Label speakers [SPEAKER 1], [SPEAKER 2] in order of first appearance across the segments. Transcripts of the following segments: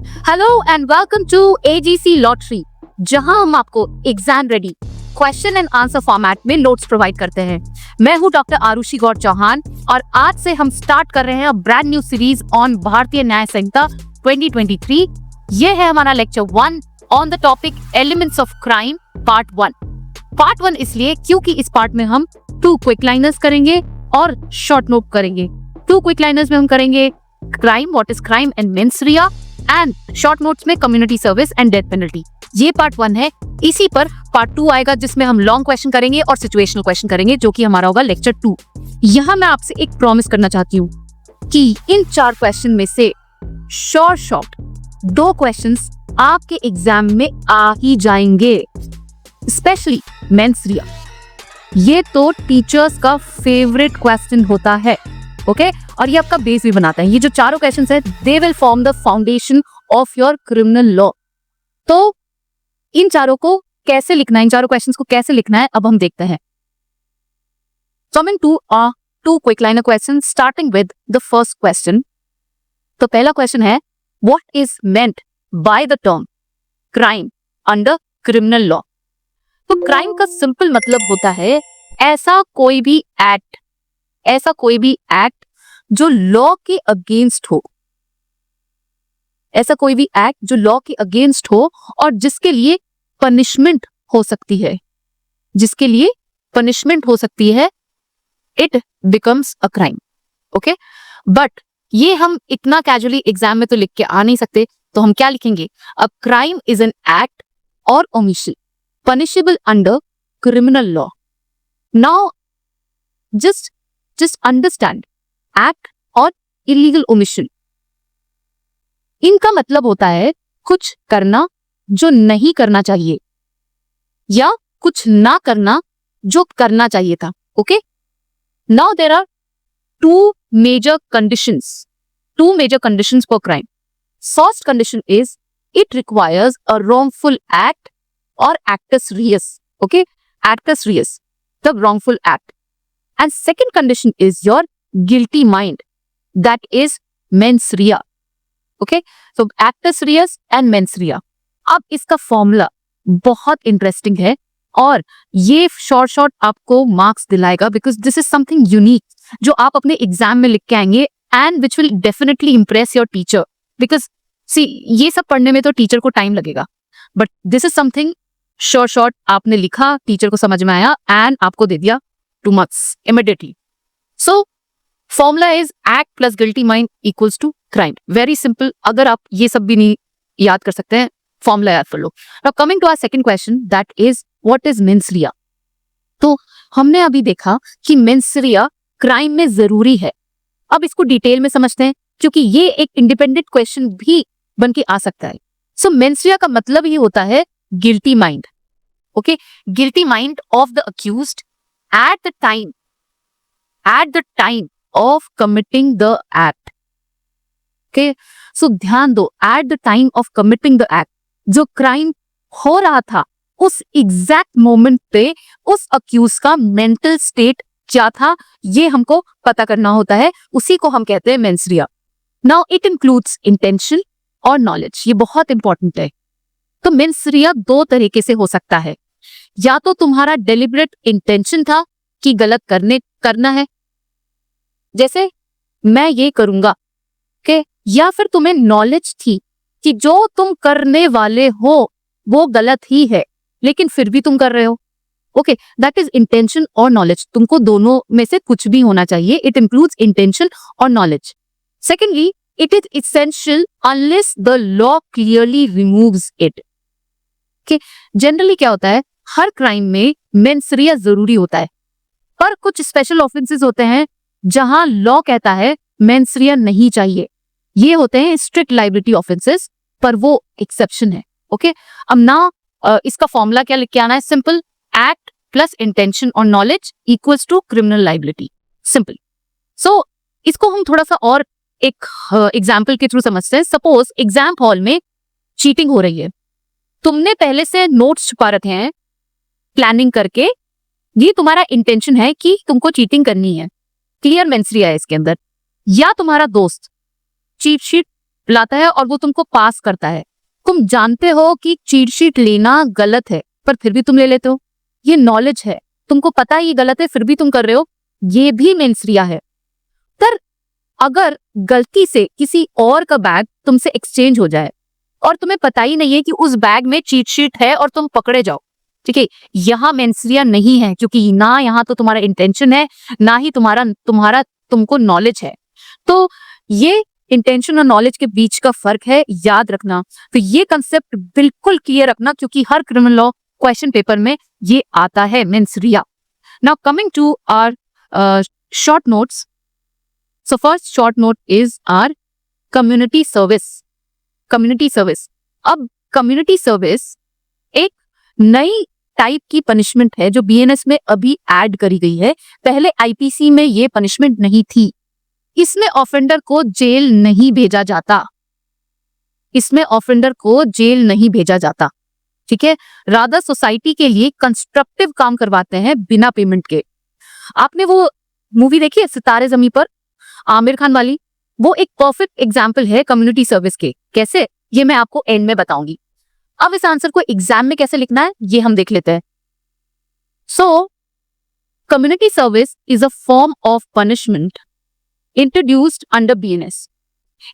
[SPEAKER 1] Hello and welcome to AGC lottery, जहां हम आपको exam ready question and answer format में नोट्स प्रोवाइड करते हैं। मैं हूं डॉक्टर आरुषि गौर चौहान और आज से हम स्टार्ट कर रहे हैं ब्रांड न्यू सीरीज ऑन भारतीय न्याय संहिता 2023। ये है हमारा lecture 1 on the topic elements of crime part 1। Part 1 इसलिए क्योंकि इस पार्ट में हम 2 क्विक लाइनर्स करेंगे और शॉर्ट नोट करेंगे। 2 क्विक लाइनर्स में हम करेंगे crime, what is crime and mens rea, and short notes में community service and death penalty. ये पार्ट 1 है। इसी पर पार्ट 2 आएगा जिसमें हम लॉन्ग क्वेश्चन करेंगे और सिचुएशनल क्वेश्चन करेंगे, जो कि हमारा होगा लेक्चर 2। यहाँ मैं आपसे एक प्रॉमिस करना चाहती हूँ कि इन 4 क्वेश्चन में से शॉर्ट 2 क्वेश्चंस आपके एग्जाम में आ ही जाएंगे, स्पेशली मेंस रिया। ये तो टीचर्स का फेवरेट क्वेश्चन होता है, ओके और ये आपका बेस भी बनाता है। ये जो चारों क्वेश्चंस है, they will form the foundation of your criminal law. तो इन चारों को कैसे लिखना है, इन चारों क्वेश्चंस को कैसे लिखना है, अब हम देखते हैं। Coming to 2 quick liner question, starting with the first question. तो पहला क्वेश्चन है, what is meant by the term crime under criminal law. तो क्राइम का सिंपल मतलब होता है ऐसा कोई भी एक्ट जो लॉ के अगेंस्ट हो, ऐसा कोई भी एक्ट जो लॉ के अगेंस्ट हो और जिसके लिए पनिशमेंट हो सकती है, it becomes a crime. Okay, but ये हम इतना कैजुअली एग्जाम में तो लिख के आ नहीं सकते, तो हम क्या लिखेंगे? A crime is an act और omission punishable under criminal law. Now, just understand act और illegal omission. इनका मतलब होता है कुछ करना जो नहीं करना चाहिए या कुछ ना करना जो करना चाहिए था। Okay? Now there are two major conditions for crime. First condition is it requires a wrongful act or actus reus, okay, actus reus, the wrongful act. And second condition is your guilty mind, that is mens rea, okay, so actus reus and mens rea. अब इसका formula बहुत interesting है और ये short आपको marks दिलाएगा, because this is something unique जो आप अपने एग्जाम में लिख के आएंगे and which will definitely impress your teacher. Because see, ये सब पढ़ने में तो टीचर को टाइम लगेगा, but this is something short आपने लिखा, टीचर को समझ में आया एंड आपको दे दिया 2 marks immediately. So formula is act plus guilty mind equals to crime. Very simple. अगर आप ये सब भी नहीं याद कर सकते हैं, फॉर्मूला याद कर लो। Now coming to our second question, that is what is mens rea. तो हमने अभी देखा कि मेंस रिया क्राइम में जरूरी है। अब इसको डिटेल में समझते हैं, क्योंकि ये एक इंडिपेंडेंट क्वेश्चन भी बन के आ सकता है। सो मेंस रिया का मतलब ये होता है guilty mind, okay, guilty mind of the accused at the time of committing the act, okay, so ध्यान दो, at the time of committing the act, जो क्राइम हो रहा था उस एग्जैक्ट मोमेंट पे उस अक्यूज का मेंटल स्टेट क्या था, ये हमको पता करना होता है, उसी को हम कहते हैं mains Riya. Now it includes intention और नॉलेज। ये बहुत इंपॉर्टेंट है। तो मेंस रिया 2 तरीके से हो सकता है, या तो तुम्हारा डेलिब्रेट इंटेंशन था कि गलत करना है, जैसे मैं ये करूंगा, ओके, या फिर तुम्हें नॉलेज थी कि जो तुम करने वाले हो वो गलत ही है लेकिन फिर भी तुम कर रहे हो, ओके, दैट इज इंटेंशन और नॉलेज। तुमको दोनों में से कुछ भी होना चाहिए। इट इंक्लूड्स इंटेंशन और knowledge. Secondly, it is essential unless the law clearly removes it. Generally क्या होता है, हर क्राइम में मेंस रिया जरूरी होता है, पर कुछ स्पेशल ऑफेंसेस होते हैं जहां लॉ कहता है मेंस रिया नहीं चाहिए। ये होते हैं स्ट्रिक्ट लायबिलिटी ऑफेंसेस, पर वो एक्सेप्शन है। ओके, अब ना इसका फॉर्मूला क्या लिख के आना है? सिंपल, एक्ट प्लस इंटेंशन और knowledge equals to criminal liability. Simple. So इसको हम थोड़ा सा और एक एग्जाम्पल के थ्रू समझते हैं। सपोज एग्जाम हॉल में चीटिंग हो रही है, तुमने पहले से नोट्स छुपा रखे हैं प्लानिंग करके, ये तुम्हारा इंटेंशन है कि तुमको चीटिंग करनी है, क्लियर मेंस रिया है इसके अंदर। या तुम्हारा दोस्त चीट शीट लाता है और वो तुमको पास करता है। तुम जानते हो कि चीट शीट लेना गलत है, पर फिर भी तुम ले लेते हो। ये नॉलेज है, तुमको पता है ये गलत है, फिर भी तुम कर रहे हो। ये भी मेंसरिया है। पर अगर गलती से किसी और का बैग तुमसे एक्सचेंज हो जाए और तुम्हें पता ही नहीं है कि उस बैग में चीट शीट है और तुम पकड़े जाओ, ठीक है, यहां मेंसरिया नहीं है, क्योंकि ना यहां तो तुम्हारा इंटेंशन है, ना ही तुम्हारा तुमको नॉलेज है। तो ये इंटेंशन और नॉलेज के बीच का फर्क है, याद रखना। तो ये कंसेप्ट बिल्कुल क्लियर रखना, क्योंकि हर क्रिमिनल लॉ क्वेश्चन पेपर में ये आता है, mens rea. Now coming to our short notes. So first short note is are community service. Community service, अब कम्युनिटी सर्विस एक नई टाइप की पनिशमेंट है जो बीएनएस में अभी ऐड करी गई है। पहले आईपीसी में ये पनिशमेंट नहीं थी। इसमें ऑफेंडर को जेल नहीं भेजा जाता। इसमें ऑफेंडर को जेल नहीं भेजा जाता, ठीक है। रादर सोसाइटी के लिए कंस्ट्रक्टिव काम करवाते हैं बिना पेमेंट के। आपने वो मूवी देखी है सितारे ज़मीं पर, आमिर खान वाली? वो एक परफेक्ट एग्जाम्पल है कम्युनिटी सर्विस के। कैसे, ये मैं आपको एंड में बताऊंगी। अब इस आंसर को एग्जाम में कैसे लिखना है ये हम देख लेते हैं। सो community service is a form of punishment introduced under BNS.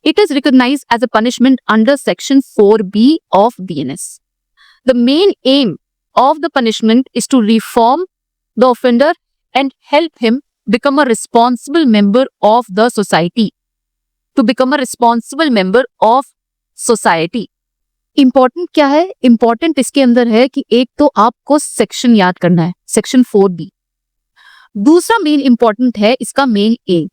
[SPEAKER 1] It is recognized as a punishment under Section 4B of BNS. The main aim of the punishment is to reform the offender and help him become a responsible member of the society. To become a responsible member of society. Important क्या है? Important इसके अंदर है कि एक तो आपको section याद करना है, सेक्शन 4B। दूसरा मेन इंपॉर्टेंट है इसका main M.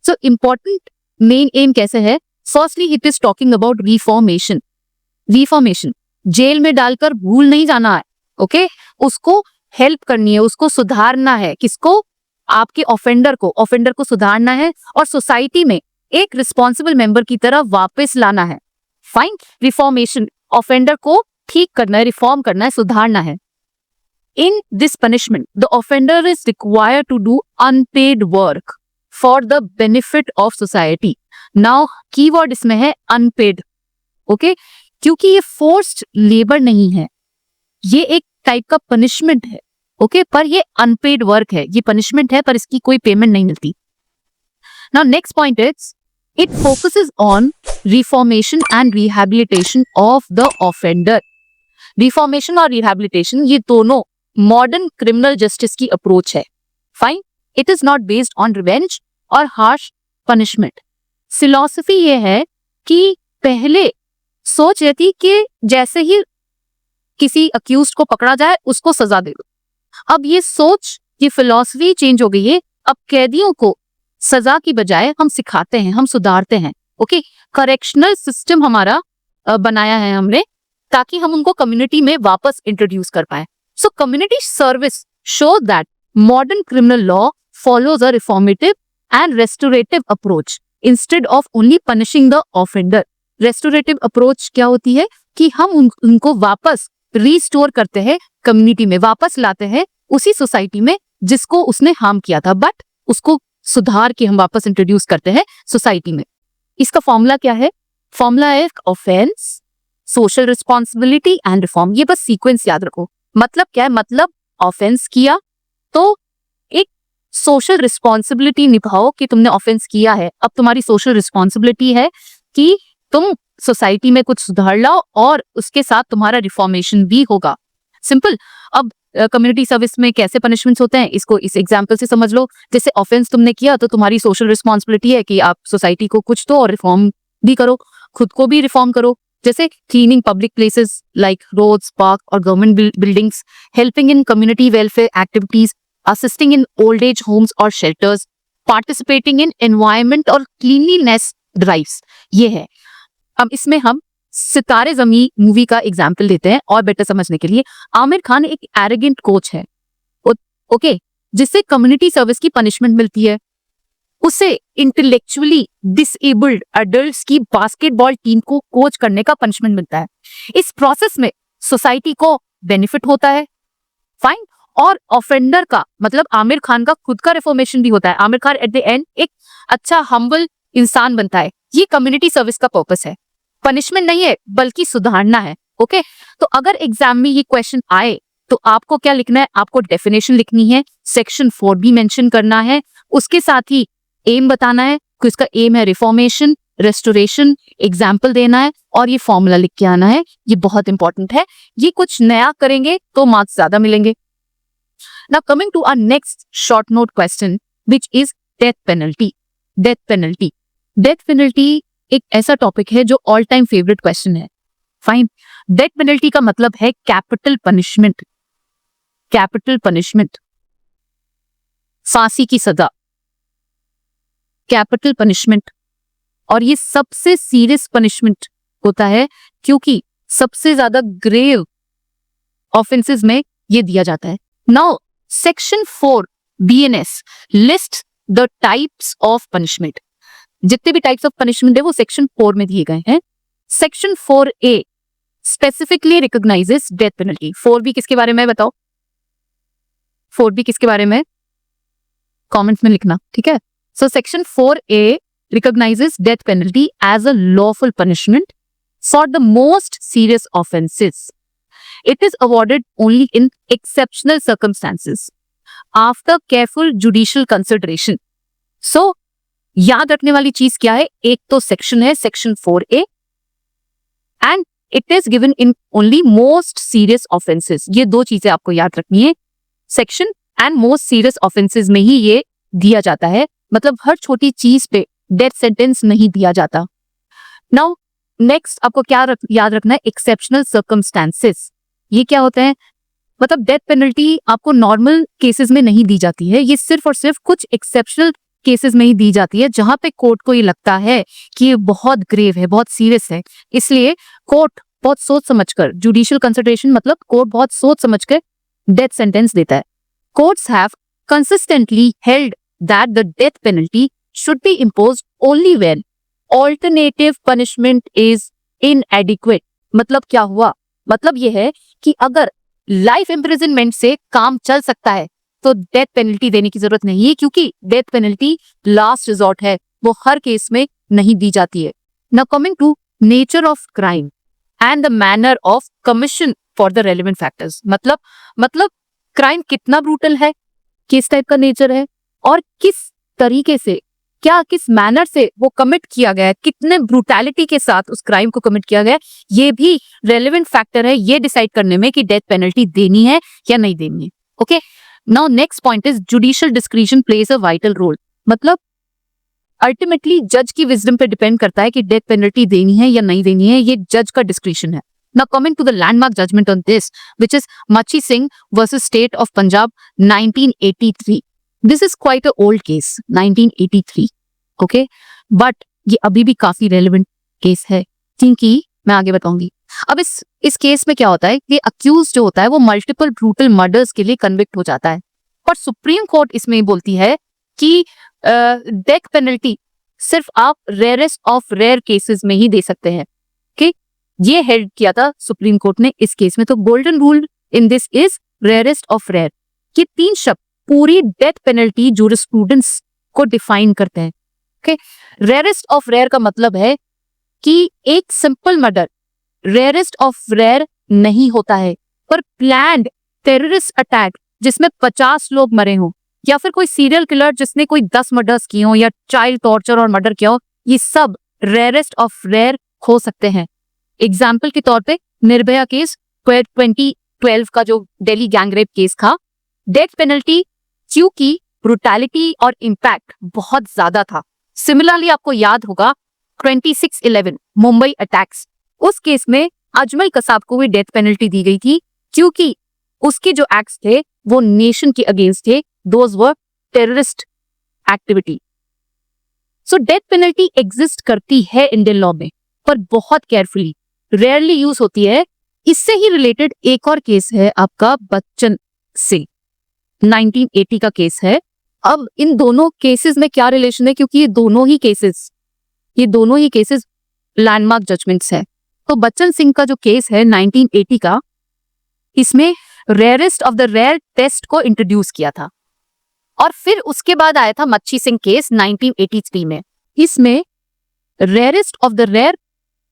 [SPEAKER 1] So important main aim कैसे है? Firstly, it is talking about reformation. Reformation, jail में डालकर भूल नहीं जाना है, ओके? उसको हेल्प करनी है, उसको सुधारना है। किसको? आपके ऑफेंडर को सुधारना है और सोसाइटी में एक रिस्पॉन्सिबल मेंबर की तरह वापस लाना है। फाइन, रिफॉर्मेशन, ऑफेंडर को ठीक करना है, रिफॉर्म करना है, सुधारना है। In this punishment, the offender is required to do unpaid work for the benefit of society. Now, keyword इसमें है unpaid, ओके? क्योंकि ये फोर्स्ड लेबर नहीं है, ये एक टाइप का पनिशमेंट है, ओके? पर ये अनपेड वर्क है, ये पनिशमेंट है पर इसकी कोई पेमेंट नहीं मिलती। Now, next point is it focuses on reformation and rehabilitation of the offender. Reformation और rehabilitation ये दोनों मॉडर्न क्रिमिनल जस्टिस की अप्रोच है। Fine, it is not based on revenge और हार्श पनिशमेंट। फिलॉसफी ये है कि पहले सोच रहती कि जैसे ही किसी अक्यूज्ड को पकड़ा जाए उसको सजा दे दो। अब ये सोच, ये फिलॉसफी चेंज हो गई है। अब कैदियों को सजा की बजाय हम सिखाते हैं, हम सुधारते हैं, ओके? करेक्शनल सिस्टम हमारा बनाया है हमने, ताकि हम उनको कम्युनिटी में वापस इंट्रोड्यूस कर पाए। सो community service show that modern criminal law follows a reformative and restorative approach instead of only punishing the offender. Restorative approach क्या होती है कि हम उनको वापस रिस्टोर करते हैं, कम्युनिटी में वापस लाते हैं, उसी सोसाइटी में जिसको उसने हार्म किया था, बट उसको सुधार के हम वापस इंट्रोड्यूस करते हैं सोसाइटी में। इसका फॉर्मूला क्या है? फॉर्मूला है offence, social responsibility and reform. ये बस सीक्वेंस याद रखो। मतलब क्या है? मतलब ऑफेंस किया तो एक सोशल रिस्पॉन्सिबिलिटी निभाओ कि तुमने ऑफेंस किया है। अब तुम्हारी सोशल रिस्पॉन्सिबिलिटी है कि तुम सोसाइटी में कुछ सुधार लाओ और उसके साथ तुम्हारा रिफॉर्मेशन भी होगा। सिंपल। अब कम्युनिटी सर्विस में कैसे पनिशमेंट्स होते हैं इसको इस एग्जांपल से समझ लो। जैसे ऑफेंस तुमने किया तो तुम्हारी सोशल रिस्पॉन्सिबिलिटी है कि आप सोसाइटी को कुछ दो और रिफॉर्म भी करो, खुद को भी रिफॉर्म करो। जैसे cleaning public places like roads, park और government buildings, helping in community welfare activities, assisting in old age homes or shelters, participating in environment और cleanliness drives। ये है। अब इसमें हम सितारे ज़मीं मूवी का एग्जाम्पल लेते हैं और बेटर समझने के लिए। आमिर खान एक एरोगेंट कोच है, ओके, जिससे कम्युनिटी सर्विस की पनिशमेंट मिलती है। उसे इंटेलेक्चुअली डिसेबल्ड अडल्ट्स की बास्केटबॉल टीम को कोच करने का पनिशमेंट मिलता है। इस प्रोसेस में सोसाइटी को बेनिफिट होता है। फाइन। और ऑफेंडर का मतलब आमिर खान का खुद का रिफॉर्मेशन भी होता है। Aamir Khan at the end एक अच्छा हम्बल इंसान बनता है, ये कम्युनिटी सर्विस का पर्पस है, पनिशमेंट नहीं है बल्कि सुधारना है। ओके, तो अगर एग्जाम में ये क्वेश्चन आए तो आपको क्या लिखना है, आपको डेफिनेशन लिखनी है, सेक्शन 4 भी मेंशन करना है, उसके साथ ही एम बताना है कि इसका एम है रिफॉर्मेशन, रेस्टोरेशन, एग्जाम्पल देना है और ये फॉर्मूला लिख के आना है। ये बहुत इंपॉर्टेंट है, ये कुछ नया करेंगे तो मार्क्स ज्यादा मिलेंगे। Now coming to our next short note question which is death penalty. Death penalty, death penalty एक ऐसा टॉपिक है जो ऑल टाइम फेवरेट क्वेश्चन है। फाइन, डेथ पेनल्टी का मतलब है कैपिटल पनिशमेंट, कैपिटल पनिशमेंट, फांसी की सजा, कैपिटल पनिशमेंट। और ये सबसे सीरियस पनिशमेंट होता है क्योंकि सबसे ज्यादा ग्रेव ऑफेंसेस में ये दिया जाता है। Now section 4 BNS list the types of punishment. जितने भी टाइप्स ऑफ पनिशमेंट है वो सेक्शन 4 में दिए गए हैं। Section 4A specifically recognises death penalty. 4B किसके बारे में बताओ, 4B किसके बारे में, कमेंट्स में लिखना, ठीक है। So section 4A recognizes death penalty as a lawful punishment for the most serious offenses. It is awarded only in exceptional circumstances after careful judicial consideration. So, याद रखने वाली चीज क्या है, एक तो सेक्शन है section 4A and it is given in only most serious offenses. ये दो चीजें आपको याद रखनी है, section and most serious offences में ही ये दिया जाता है, मतलब हर छोटी चीज पे डेथ सेंटेंस नहीं दिया जाता। नाउ नेक्स्ट आपको क्या याद रखना है, एक्सेप्शनल सर्कमस्टांसेस। ये क्या होता है, मतलब डेथ पेनल्टी आपको नॉर्मल केसेस में नहीं दी जाती है, ये सिर्फ और सिर्फ कुछ एक्सेप्शनल केसेस में ही दी जाती है जहां पे कोर्ट को ये लगता है कि ये बहुत ग्रेव है, बहुत सीरियस है, इसलिए कोर्ट बहुत सोच समझकर, जुडिशियल कंसिडरेशन मतलब कोर्ट बहुत सोच समझकर डेथ सेंटेंस देता है। Courts have consistently held that the death penalty should be imposed only when alternative punishment is inadequate। मतलब क्या हुआ, मतलब ये है कि अगर लाइफ इम्प्रिजनमेंट से काम चल सकता है तो डेथ पेनल्टी देने की जरूरत नहीं है, क्योंकि डेथ पेनल्टी लास्ट रिजॉर्ट है, वो हर केस में नहीं दी जाती है। Now coming to nature of crime and the manner of commission for the relevant factors. मतलब क्राइम कितना ब्रूटल है, किस टाइप का नेचर है और किस तरीके से, क्या किस मैनर से वो कमिट किया गया है, कितने ब्रूटैलिटी के साथ उस क्राइम को कमिट किया गया है, ये भी रेलेवेंट फैक्टर है ये डिसाइड करने में कि डेथ पेनल्टी देनी है या नहीं देनी है। Okay, now next point is judicial discretion plays a vital role. मतलब अल्टीमेटली जज की विजडम पे डिपेंड करता है कि डेथ पेनल्टी देनी है या नहीं देनी है, ये जज का डिस्क्रिशन है। Now coming to the landmark judgment on this, which is Machi Singh versus State of Punjab 1983. This is quite a old case, 1983. Okay, but ये अभी भी काफी रेलेवेंट केस है क्योंकि मैं आगे बताऊंगी। अब इस केस में क्या होता है कि अक्यूज जो होता है वो मल्टीपल ब्रूटल मर्डर्स के लिए कन्विक्ट हो जाता है, और सुप्रीम कोर्ट इसमें बोलती है कि डेथ पेनल्टी सिर्फ आप रेयरेस्ट ऑफ रेयर केसेस में ही दे सकते हैं। okay? ये हेल्ड किया था सुप्रीम कोर्ट ने इस केस में। तो golden rule in this is rarest of rare. ये तीन शब्द पूरी डेथ पेनल्टी जूरिस्प्रूडेंस को डिफाइन करते हैं। ओके, रेयरेस्ट ऑफ रेयर का मतलब है कि एक simple murder rarest of rare नहीं होता है, पर प्लान्ड टेररिस्ट अटैक जिसमें 50 लोग मरे हों, या फिर कोई सीरियल किलर जिसने कोई 10 मर्डर्स किए हों, या चाइल्ड टॉर्चर और मर्डर किया हो, ये सब रेयरेस्ट ऑफ रेयर हो सकते हैं। एग्जाम्पल के तौर पे निर्भया केस 2012 का जो दिल्ली गैंगरेप केस था, डेथ पेनल्टी क्योंकि ब्रूटैलिटी और इम्पैक्ट बहुत ज्यादा था। सिमिलरली आपको याद होगा 26/11 मुंबई अटैक्स, उस केस में अजमल कसाब को भी डेथ पेनल्टी दी गई थी क्योंकि उसके जो एक्ट्स थे वो नेशन के अगेंस्ट थे, those were terrorist activity. So death penalty exist करती है इंडियन लॉ में, पर बहुत केयरफुली, रेयरली यूज होती है। इससे ही रिलेटेड एक और केस है आपका बच्चन से, 1980 का केस है। अब इन दोनों केसेस में क्या रिलेशन है, क्योंकि ये दोनों ही केसेस लैंडमार्क जजमेंट्स है। तो बच्चन सिंह का जो केस है 1980 का, इसमें rarest of the rare test को इंट्रोड्यूस किया था, और फिर उसके बाद आया था मच्छी सिंह केस 1983 में। इसमें rarest of the rare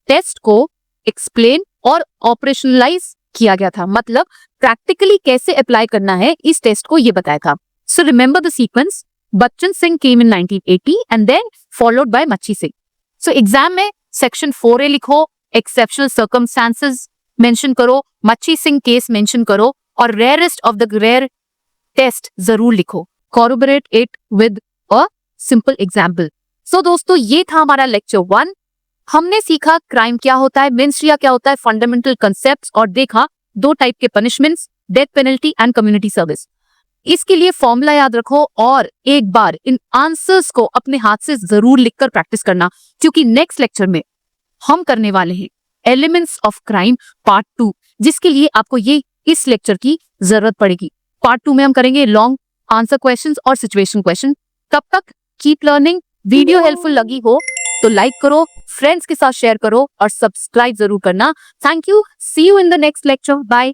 [SPEAKER 1] test को एक्सप्लेन और ऑपरेशनलाइज किया गया था, मतलब प्रैक्टिकली कैसे अप्लाई करना है इस टेस्ट को ये बताया था. So remember the sequence. Bachan Singh came in 1980 and then followed by Machhi Singh. So exam में सेक्शन 4A लिखो, एक्सेप्शनल सर्कमस्टांसेस मेंशन करो, मच्छी सिंह केस मेंशन करो और rarest of the rare test जरूर लिखो. Corroborate it with a simple example. So दोस्तों, ये था हमारा लेक्चर 1. हमने सीखा क्राइम क्या होता है, मेंस्ट्रिया क्या होता है, फंडामेंटल कंसेप्ट्स, और देखा 2 टाइप के punishments, death penalty and community service. इसके लिए फॉर्मूला याद रखो और एक बार इन आंसर्स को अपने हाथ से जरूर लिखकर प्रैक्टिस करना, क्योंकि नेक्स्ट लेक्चर में हम करने वाले हैं एलिमेंट्स ऑफ क्राइम पार्ट 2, जिसके लिए आपको ये इस लेक्चर की जरूरत पड़ेगी. पार्ट 2 में हम करेंगे लॉन्ग आंसर क्वेश्चंस और सिचुएशन क्वेश्चन. तब तक कीप लर्निंग. वीडियो हेल्पफुल लगी हो तो लाइक करो, फ्रेंड्स के साथ शेयर करो और सब्सक्राइब जरूर करना. Thank you. See you in the next lecture. Bye.